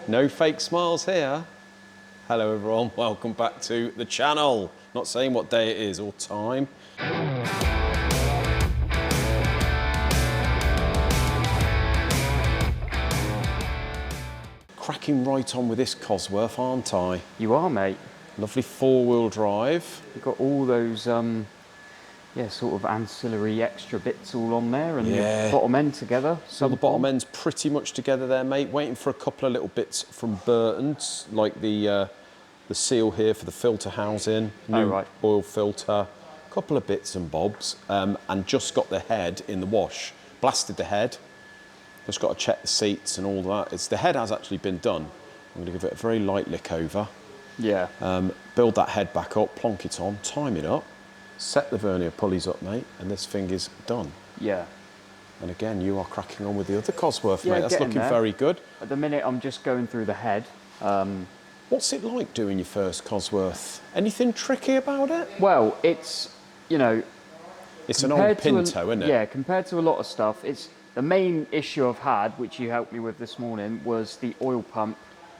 No fake smiles here. Hello everyone, welcome back to the channel. Not saying what day it is or time. Cracking right on with this Cosworth, aren't I? You are, mate. Lovely four-wheel drive. You've got all those, sort of ancillary extra bits all on there, and your bottom end together. So the bottom end's pretty much together there, mate. Waiting for a couple of little bits from Burton's, like the seal here for the filter housing, new oil filter, a couple of bits and bobs, and just got the head in the wash. Blasted the head. Just got to check the seats and all that. The head has actually been done. I'm going to give it a very light lick over. Yeah. Build that head back up, plonk it on, time it up, set the vernier pulleys up, mate, and this thing is done. Yeah. And again, you are cracking on with the other Cosworth, mate. That's looking very good. At the minute, I'm just going through the head. What's it like doing your first Cosworth? Anything tricky about it? Well, it's, you know... It's an old Pinto, isn't it? Yeah, compared to a lot of stuff, it's... The main issue I've had, which you helped me with this morning, was the oil pump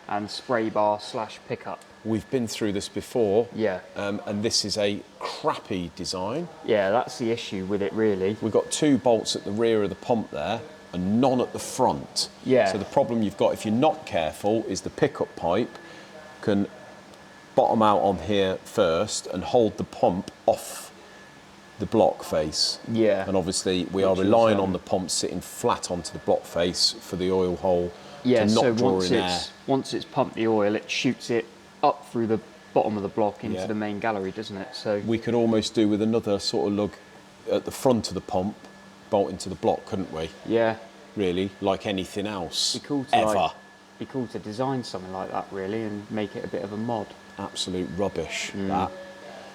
and spray bar / pickup. We've been through this before. Yeah. And this is a crappy design. Yeah, that's the issue with it, really. We've got 2 bolts at the rear of the pump there and none at the front. Yeah. So the problem you've got, if you're not careful, is the pickup pipe can bottom out on here first and hold the pump off the block face. Yeah. And obviously we are relying on the pump sitting flat onto the block face for the oil hole to not draw in air. Once it's pumped the oil, it shoots it up through the bottom of the block into the main gallery, doesn't it? So we could almost do with another sort of lug at the front of the pump, bolt into the block, couldn't we? Yeah. Really, like anything else. Be cool to be cool to design something like that, really, and make it a bit of a mod. Absolute rubbish, that.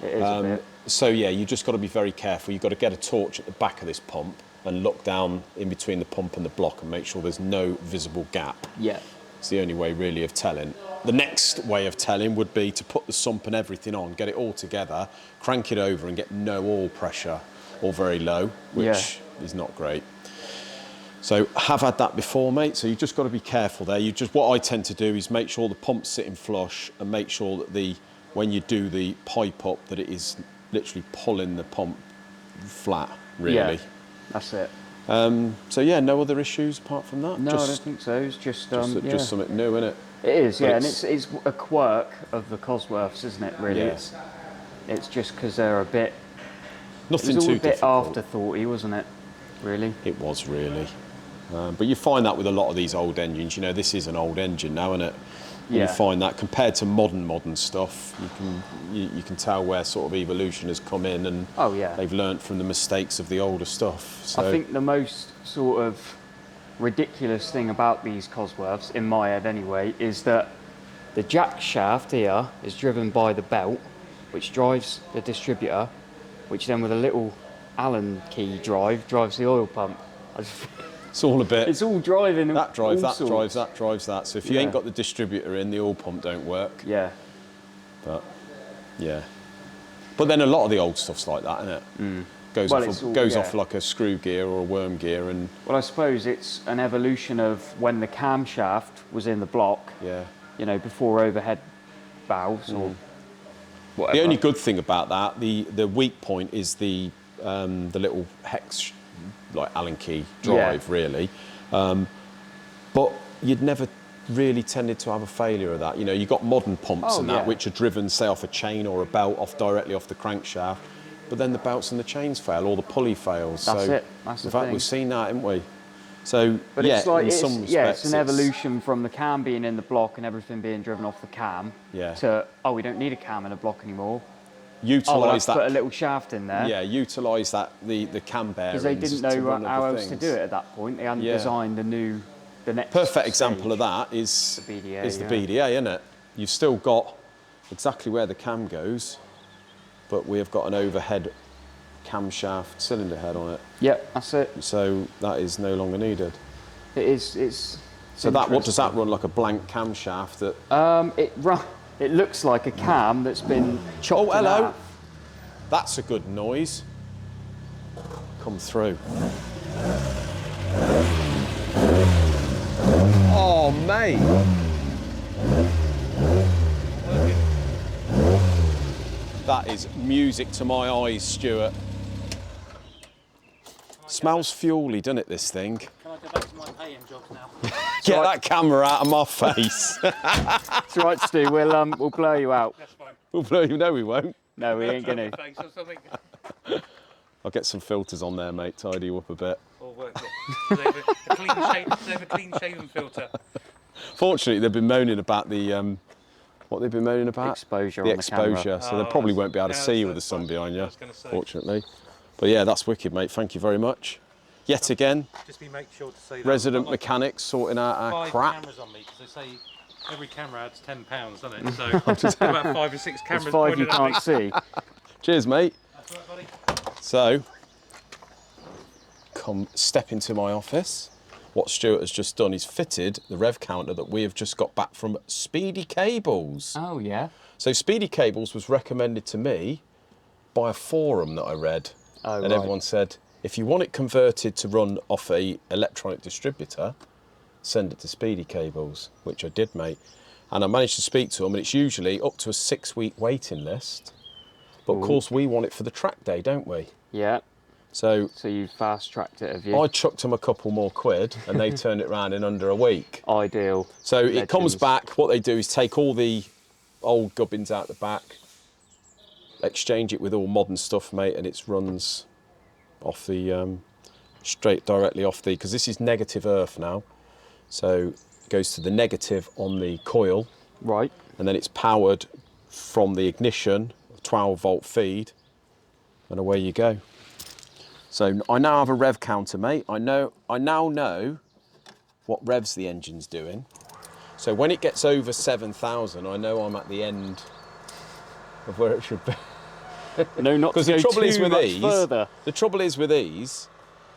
It is a bit. So yeah, you just got to be very careful. You've got to get a torch at the back of this pump and look down in between the pump and the block and make sure there's no visible gap. Yeah. It's the only way really of telling. The next way of telling would be to put the sump and everything on, get it all together, crank it over and get no oil pressure or very low, which is not great. So have had that before, mate. So you just got to be careful there. What I tend to do is make sure the pump's sitting flush and make sure that when you do the pipe up, that it is literally pulling the pump flat, really. Yeah, that's it. So yeah, no other issues apart from that? No, I don't think so. It's just something new, isn't it? It is, yeah, and it's a quirk of the Cosworths, isn't it, really? Yeah. It's just because they're a bit... Nothing it was all too a bit difficult. afterthoughty, wasn't it, really? It was, really. But you find that with a lot of these old engines. You know, this is an old engine now, isn't it? And you find that compared to modern stuff, you can tell where sort of evolution has come in, and they've learnt from the mistakes of the older stuff. So I think the most sort of ridiculous thing about these Cosworths, in my head anyway, is that the jack shaft here is driven by the belt, which drives the distributor, which then with a little Allen key drives the oil pump. It's all a bit... It's all driving... That drives that. So if you ain't got the distributor in, the oil pump don't work. Yeah. But, yeah. But then a lot of the old stuff's like that, isn't it? Goes off like a screw gear or a worm gear. And well, I suppose it's an evolution of when the camshaft was in the block, you know, before overhead valves or whatever. The only good thing about that, the weak point is the little hex, like Allen key drive, really. But you'd never really tended to have a failure of that. You know, you got modern pumps which are driven, say, off a chain or a belt directly off the crankshaft, but then the belts and the chains fail or the pulley fails. That's it. In fact, we've seen that, haven't we? So, but it's like, in some respects, it's an evolution from the cam being in the block and everything being driven off the cam to, we don't need a cam in a block anymore. Utilise that. Put a little shaft in there. Yeah, utilise that, the cam bearings. Because they didn't know how else to do it at that point. They hadn't designed the next perfect example of that is the BDA, isn't it? You've still got exactly where the cam goes, but we have got an overhead camshaft cylinder head on it. Yep, that's it. So that is no longer needed. It is. It's so that what does that run like a blank camshaft? That it looks like a cam that's been chopped. Oh, hello. In half. That's a good noise. Come through. Oh, mate. That is music to my eyes, Stuart. Smells fuely, doesn't it, this thing? Can I go back to my paying jobs now? Get that camera out of my face. It's all right, Stu. We'll blur you out. That's fine. We'll blow you. No, we won't. No, we ain't gonna. Face or something. I'll get some filters on there, mate. Tidy you up a bit. Or work it. They have a clean shaven filter. Fortunately, they've been moaning about the what they've been moaning about? Exposure The on the camera. exposure. So they probably won't be able to see you with the sun behind you, fortunately. But yeah, that's wicked, mate. Thank you very much. Yet again, Just make sure to say that. resident mechanics sorting out our 5 crap. cameras on me because they say every camera adds £10, doesn't it? So about 5 or 6 cameras. There's 5 you pointed at me. can't see. Cheers, mate. That's right, buddy. So, come step into my office. What Stuart has just done is fitted the rev counter that we have just got back from Speedy Cables. Oh yeah. So Speedy Cables was recommended to me by a forum that I read. Oh, and right. everyone said, if you want it converted to run off a electronic distributor, send it to Speedy Cables, which I did, mate. And I managed to speak to them, and it's usually up to a 6-week waiting list. But of course, we want it for the track day, don't we? Yeah. So you fast tracked it, have you? I chucked them a couple more quid, and they turned it around in under a week. Ideal. So Legends. it comes back. What they do is take all the old gubbins out the back, exchange it with all modern stuff, mate, and it runs off the straight directly off the, because this is negative earth now, so it goes to the negative on the coil, Right. and then it's powered from the ignition, 12-volt feed, and away you go. So I now have a rev counter, mate. I now know what revs the engine's doing. So when it gets over 7,000, I know I'm at the end of where it should be. No, not to Because the go trouble is too with much these, further. the trouble is with these,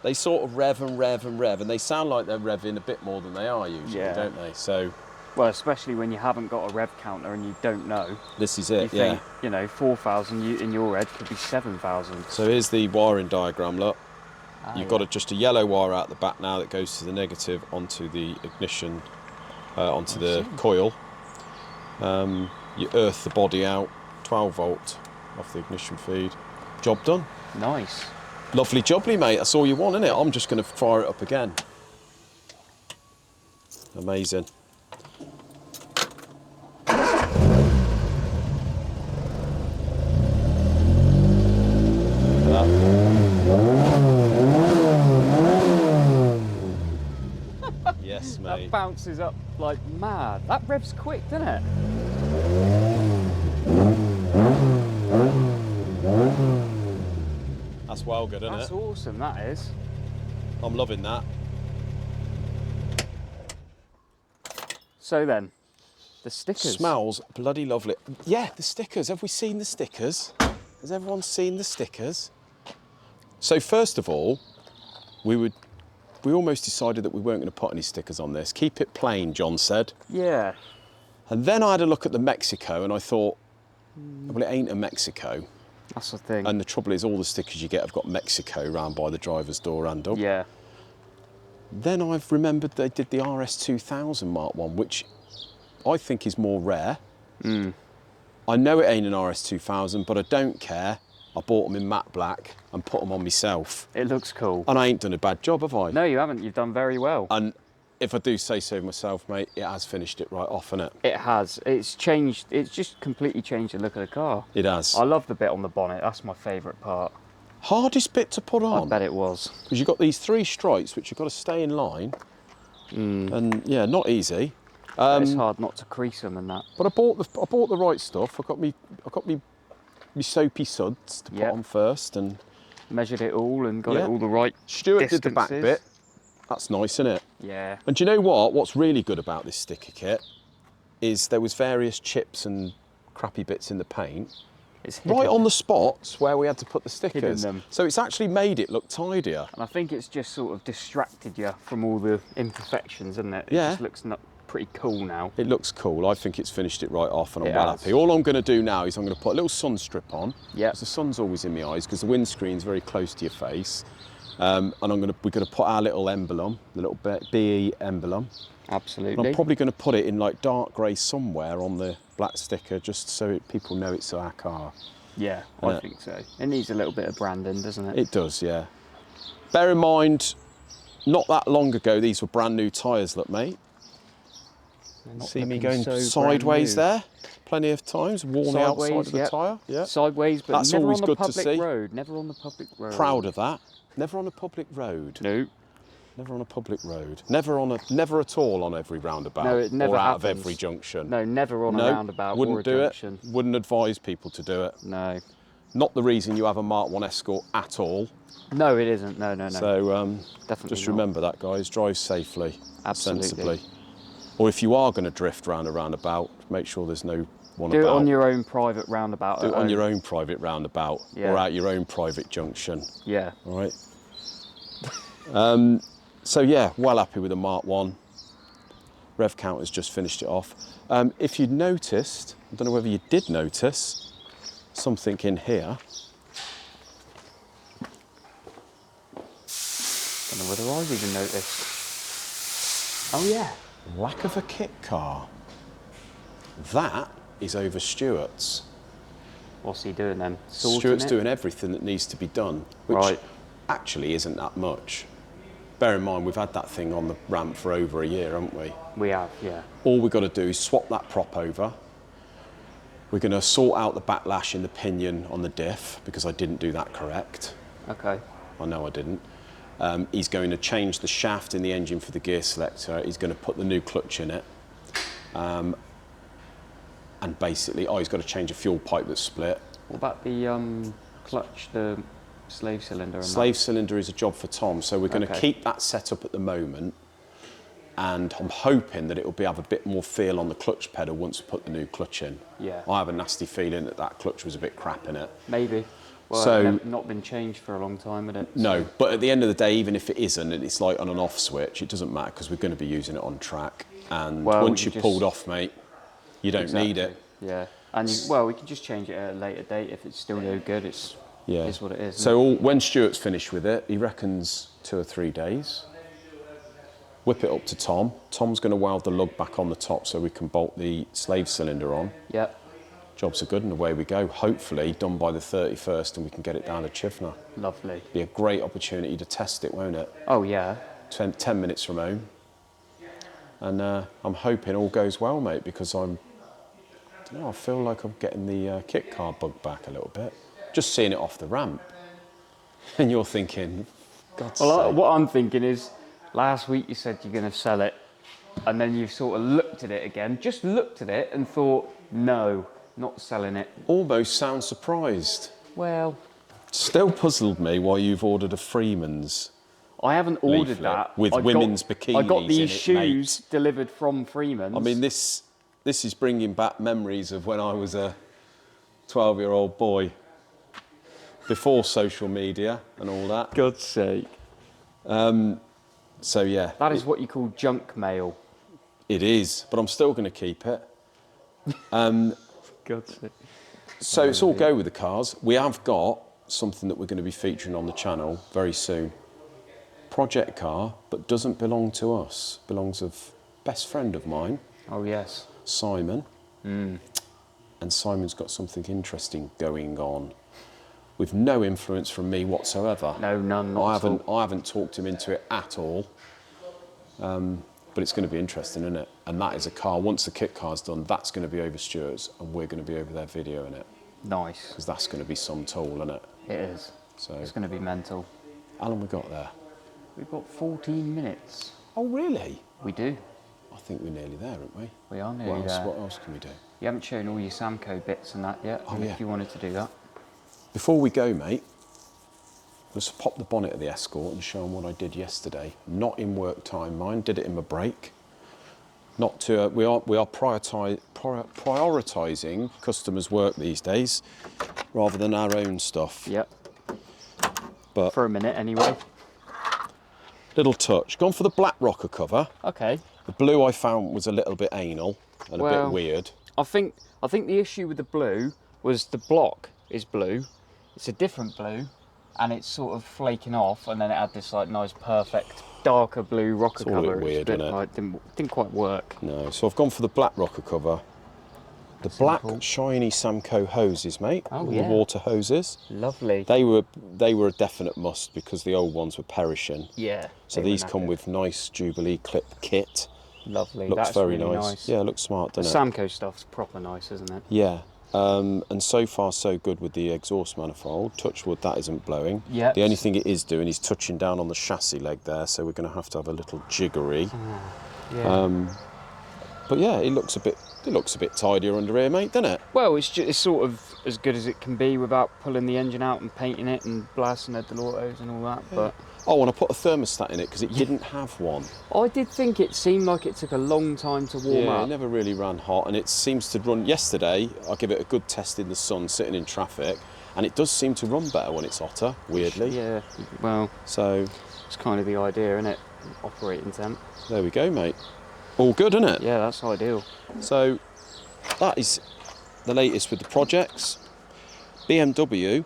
they sort of rev and rev and rev, and they sound like they're revving a bit more than they are usually, Yeah. don't they? So Well, especially when you haven't got a rev counter and you don't know. this is You it, yeah. think, you know, 4,000 in your head could be 7,000. So here's the wiring diagram, look. Ah, You've got just a yellow wire out the back now that goes to the negative onto the ignition, onto the coil. You earth the body out, 12 volt off the ignition feed. Job done. Nice. Lovely jubbly, mate. That's all you want, isn't it? I'm just going to fire it up again. Amazing. Look at that. Yes, That mate. bounces up like mad. That revs quick, doesn't it? That's well good, isn't That's it? awesome, that is. I'm loving that. So then, the stickers. Smells bloody lovely. Yeah, the stickers. Have we seen the stickers? Has everyone seen the stickers? So first of all, we almost decided that we weren't going to put any stickers on this. Keep it plain, John said. Yeah. And then I had a look at the Mexico and I thought, well, it ain't a Mexico. That's the thing. And the trouble is all the stickers you get have got Mexico round by the driver's door handle. Yeah. Then I've remembered they did the RS2000 Mark 1, which I think is more rare. I know it ain't an RS2000, but I don't care. I bought them in matte black and put them on myself. It looks cool. And I ain't done a bad job, have I? No, you haven't. You've done very well. And if I do say so myself, mate, it has finished it right off, innit? It has. It's changed. It's just completely changed the look of the car. It has. I love the bit on the bonnet. That's my favourite part. Hardest bit to put I on. bet it was. Because you've got these 3 stripes, which you've got to stay in line. And yeah, not easy. It's hard not to crease them and that. But I bought the right stuff. I got me soapy suds to put Yep. on first, and Measured it all and got Yeah. it all the right Stuart did the back distances. bit. That's nice, isn't it? Yeah. And do you know what? What's really good about this sticker kit is there was various chips and crappy bits in the paint It's hidden. right on the spots where we had to put the stickers. them. So it's actually made it look tidier. And I think it's just sort of distracted you from all the imperfections, isn't it? It Yeah. just looks pretty cool now. It looks cool. I think it's finished it right off, and I'm It well has. happy. All I'm going to do now is I'm going to put a little sun strip on. Yep. 'Cause the sun's always in my eyes because the windscreen's very close to your face. And we're going to put our little emblem, the little BE emblem. Absolutely. I'm probably going to put it in like dark grey somewhere on the black sticker, just so people know it's our car. Yeah, I think so. It needs a little bit of branding, doesn't it? It does, yeah. Bear in mind, not that long ago, these were brand new tyres, look, mate. See me going so sideways there? Plenty of times, worn the outside of the tyre. Yeah. Sideways, but That's never always on the good to public see. road. Never on the public road. Proud of that. Never on a public road. No. Never on a public road. Never at all on every roundabout. No, it never or out happens. of every junction. No, never on a roundabout wouldn't or a do junction. it. Wouldn't advise people to do it. No. Not the reason you have a Mark 1 Escort at all. No, it isn't. No. So Definitely just not. remember that, guys. Drive safely, Absolutely. sensibly. Or if you are going to drift round a roundabout, make sure there's no one Do about. it on your own private roundabout. Do it on your own private roundabout or out your own private junction. Yeah. All right. So yeah, well happy with the Mark 1. Rev count has just finished it off. If you noticed, I don't know whether you did notice, something in here. Don't know whether I've even noticed. Oh yeah. Lack of a kit car. That is over Stuart's. What's he doing then? Sorting Stuart's it? doing everything that needs to be done, which actually isn't that much. Bear in mind, we've had that thing on the ramp for over a year, haven't we? We have, yeah. All we've got to do is swap that prop over. We're going to sort out the backlash in the pinion on the diff, because I didn't do that correct. Okay. I know I didn't. He's going to change the shaft in the engine for the gear selector. He's going to put the new clutch in it. And basically, he's got to change a fuel pipe that's split. What about the clutch, the slave cylinder? And Slave cylinder is a job for Tom, so we're going to Okay. keep that set up at the moment. And I'm hoping that it will have a bit more feel on the clutch pedal once we put the new clutch in. Yeah. I have a nasty feeling that that clutch was a bit crap in it. Maybe. Well, So- it's not been changed for a long time, had it? No, but at the end of the day, even if it isn't, and it's like on an off switch, it doesn't matter because we're going to be using it on track. And Well, once you you're pulled off, mate, you don't need it. Yeah. And well, we can just change it at a later date if it's still no good. It's what it is. So when Stuart's finished with it, he reckons 2 or 3 days. Whip it up to Tom. Tom's going to weld the lug back on the top so we can bolt the slave cylinder on. Yeah. Jobs are good and away we go. Hopefully done by the 31st and we can get it down to Chivner. Lovely. Be a great opportunity to test it, won't it? Oh yeah. 10 minutes from home. And I'm hoping all goes well, mate, because I feel like I'm getting the kit car bug back a little bit. Just seeing it off the ramp. And you're thinking, God's sake. What I'm thinking is, last week you said you're going to sell it, and then you've sort of looked at it again, just looked at it and thought, no, not selling it. Almost sound surprised. Well, Still puzzled me why you've ordered a Freeman's. I haven't ordered leaflet that. with women's bikinis I got in these it, shoes mate. delivered from Freeman's. I mean, this is bringing back memories of when I was a 12-year-old boy, before social media and all that. God's sake. So yeah, That is what you call junk mail. it is, but I'm still going to keep it. God's sake. So it's all go with the cars. We have got something that we're going to be featuring on the channel very soon. Project car, but doesn't belong to us. Belongs of best friend of mine, Oh yes. Simon. And Simon's got something interesting going on, with no influence from me whatsoever. No, none. Not at all. I haven't talked him into it at all. But it's going to be interesting, isn't it? And that is a car. Once the kit car's done, that's going to be over Stuart's, and we're going to be over there videoing it, Nice. because that's going to be some tool, isn't it? It is. So It's going to be mental. how long we got there? We've got 14 minutes. Oh really? We do. I think we're nearly there, aren't we? We are nearly What else? there. What else can we do? You haven't shown all your Samco bits and that yet. Oh, yeah. If you wanted to do that. Before we go, mate, let's pop the bonnet of the Escort and show them what I did yesterday. Not in work time, mind. Did it in my break. Not to. We are prioritising customers' work these days, rather than our own stuff. Yep. But For a minute, anyway. little touch. Gone for the black rocker cover. Okay. The blue I found was a little bit anal and a Well, bit weird. I think the issue with the blue was the block is blue. It's a different blue, and it's sort of flaking off, and then it had this like nice, perfect, darker blue rocker It's all a bit cover. weird, It's a bit, isn't it? like, didn't quite work. No, so I've gone for the black rocker cover. The black shiny Samco hoses, mate. Oh, all yeah. the water hoses. Lovely. They were a definite must because the old ones were perishing. Yeah. So they were these come knackered. with nice Jubilee clip kit. Lovely. Looks That's very really nice. Yeah, it looks smart, The doesn't it? Samco stuff's proper nice, isn't it? Yeah. And so far so good with the exhaust manifold. Touch wood, that isn't blowing. Yep. The only thing it is doing is touching down on the chassis leg there, so we're going to have a little jiggery. Yeah. But yeah, it looks a bit tidier under here, mate, doesn't it? Well, it's sort of as good as it can be without pulling the engine out and painting it and blasting the Delautos and all that. But Oh, and I put a thermostat in it because it didn't have one. I did think it seemed like it took a long time to warm Yeah, up. it never really ran hot, and it seems to run. Yesterday, I give it a good test in the sun, sitting in traffic, and it does seem to run better when it's hotter. Weirdly. Yeah. Well, So it's kind of the idea, isn't it? Operating temp. there we go, mate. All good, isn't it? Yeah, that's ideal. So that is the latest with the projects. BMW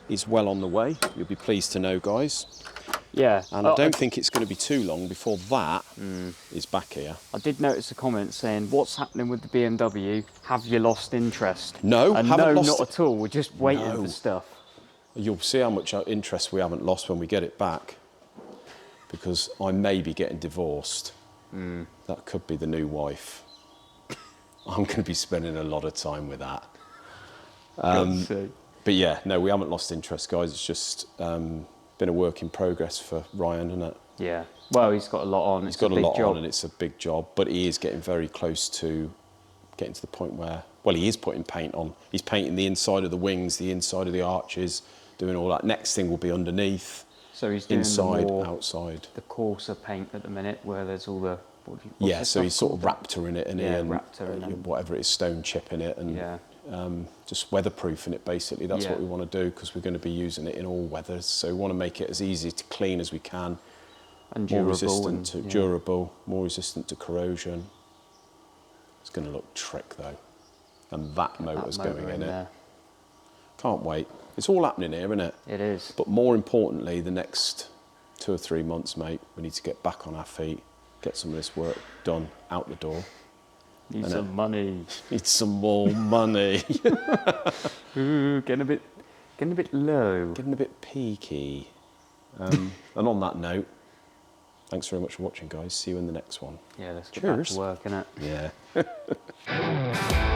is well on the way. You'll be pleased to know, guys. Yeah. And I don't think it's going to be too long before that is back here. I did notice a comment saying, "What's happening with the BMW? Have you lost interest?" No, and haven't no, lost not at all. We're just waiting No. for stuff. You'll see how much interest we haven't lost when we get it back. Because I may be getting divorced. That could be the new wife. I'm going to be spending a lot of time with that. But yeah, no, we haven't lost interest, guys. It's just been a work in progress for Ryan, isn't it? Yeah. Well, he's got a lot on. He's got a lot on, and it's a big job. But he is getting very close to getting to the point where, well, he is putting paint on. He's painting the inside of the wings, the inside of the arches, doing all that. Next thing will be underneath. So he's doing inside, the more, outside. the coarser paint at the minute, where there's all the. Yeah, so he's sort of Raptor in it, and Yeah, and Raptor in it. whatever it is, stone chip in it, and Yeah. just weatherproofing it. Basically, that's Yeah. what we want to do because we're going to be using it in all weathers. So we want to make it as easy to clean as we can, And more durable. resistant to yeah. durable, more resistant to corrosion. It's going to look trick though, and that motor's That motor going in it. there. Can't wait. It's all happening here, isn't it? It is. But more importantly, the next 2 or 3 months, mate, we need to get back on our feet, get some of this work done, out the door. Need I some know. money. Need some more money. Ooh, getting a bit low. Getting a bit peaky. And on that note, thanks very much for watching, guys. See you in the next one. Yeah, let's get back Cheers. to work, innit? Yeah.